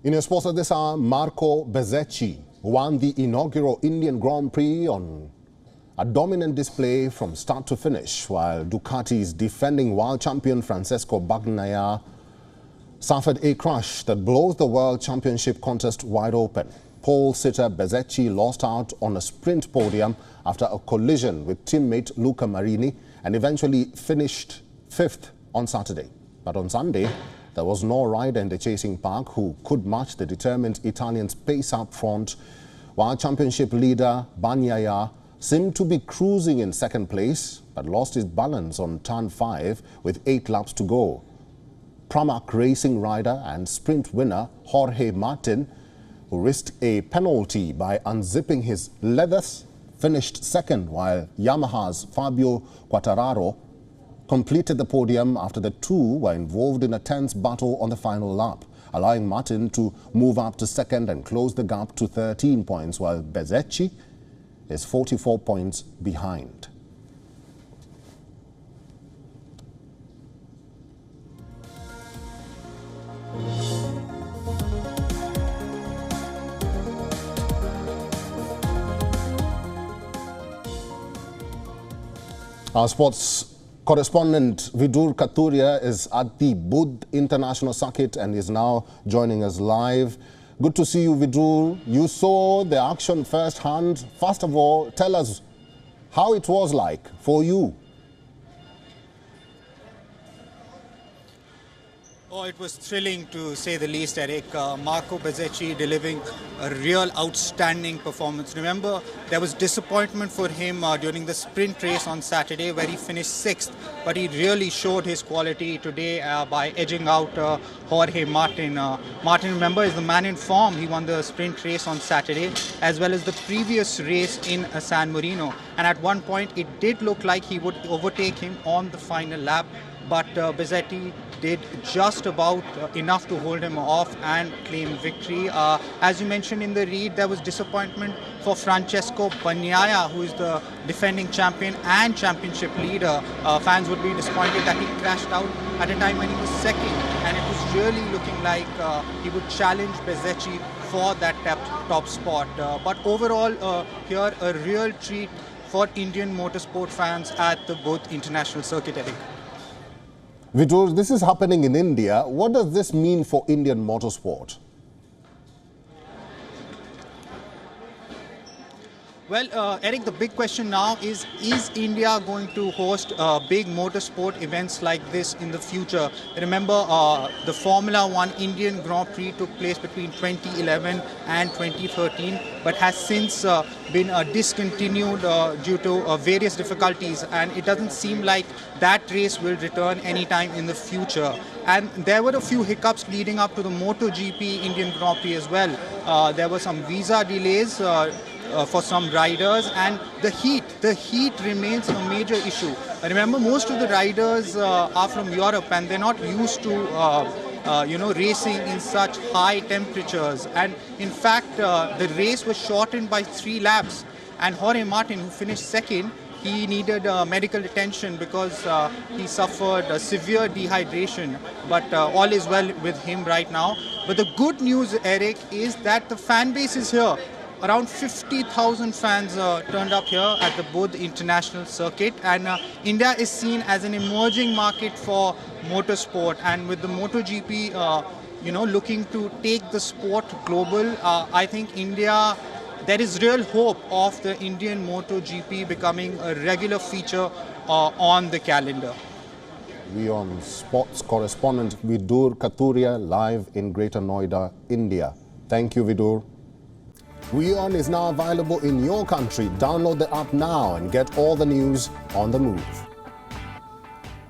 In your sports at this hour, Marco Bezzecchini won the inaugural Indian Grand Prix on a dominant display from start to finish, while Ducati's defending world champion Francesco Bagnaia suffered a crash that blows the World Championship contest wide open. Pole sitter Bezzecchini lost out on a sprint podium after a collision with teammate Luca Marini and eventually finished fifth on Saturday. But on Sunday, there was no rider in the chasing pack who could match the determined Italian's pace up front, while championship leader Bagnaia seemed to be cruising in second place but lost his balance on turn 5 with 8 laps to go. Pramac racing rider and sprint winner Jorge Martin, who risked a penalty by unzipping his leathers, finished second, while Yamaha's Fabio Quartararo completed the podium after the two were involved in a tense battle on the final lap, allowing Martin to move up to second and close the gap to 13 points, while Bezzecchini is 44 points behind. Our sports correspondent Vidur Katuria is at the Buddh International Circuit and is now joining us live. Good to see you, Vidur. You saw the action firsthand. First of all, tell us how it was like for you. Oh, it was thrilling to say the least, Eric. Marco Bezzecchini delivering a real outstanding performance. Remember, there was disappointment for him during the sprint race on Saturday where he finished 6th, but he really showed his quality today by edging out Jorge Martin. Martin, remember, is the man in form. He won the sprint race on Saturday as well as the previous race in San Marino. And at one point, it did look like he would overtake him on the final lap, but Bezzecchini did just about enough to hold him off and claim victory. As you mentioned in the read, there was disappointment for Francesco Bagnaia, who is the defending champion and championship leader. Fans would be disappointed that he crashed out at a time when he was second, and it was really looking like he would challenge Bezzecchini for that top spot. But overall, here a real treat for Indian motorsport fans at the Buddh International Circuit, Eric. Vidur, this is happening in India. What does this mean for Indian motorsport? Well, Eric, the big question now is India going to host big motorsport events like this in the future? Remember, the Formula 1 Indian Grand Prix took place between 2011 and 2013, but has since been discontinued due to various difficulties, and it doesn't seem like that race will return anytime in the future. And there were a few hiccups leading up to the MotoGP Indian Grand Prix as well. There were some visa delays for some riders, and the heat remains a major issue. Remember, most of the riders are from Europe and they're not used to racing in such high temperatures. And in fact, the race was shortened by 3 laps, and Jorge Martin, who finished second, he needed medical attention because he suffered severe dehydration, but all is well with him right now. But the good news, Eric, is that the fan base is here. Around 50,000 fans turned up here at the Buddh International Circuit, and India is seen as an emerging market for motorsport. And with the MotoGP, looking to take the sport global, I think India, there is real hope of the Indian MotoGP becoming a regular feature on the calendar. WION sports correspondent Vidur Katuria live in Greater Noida, India. Thank you, Vidur. WION is now available in your country. Download the app now and get all the news on the move.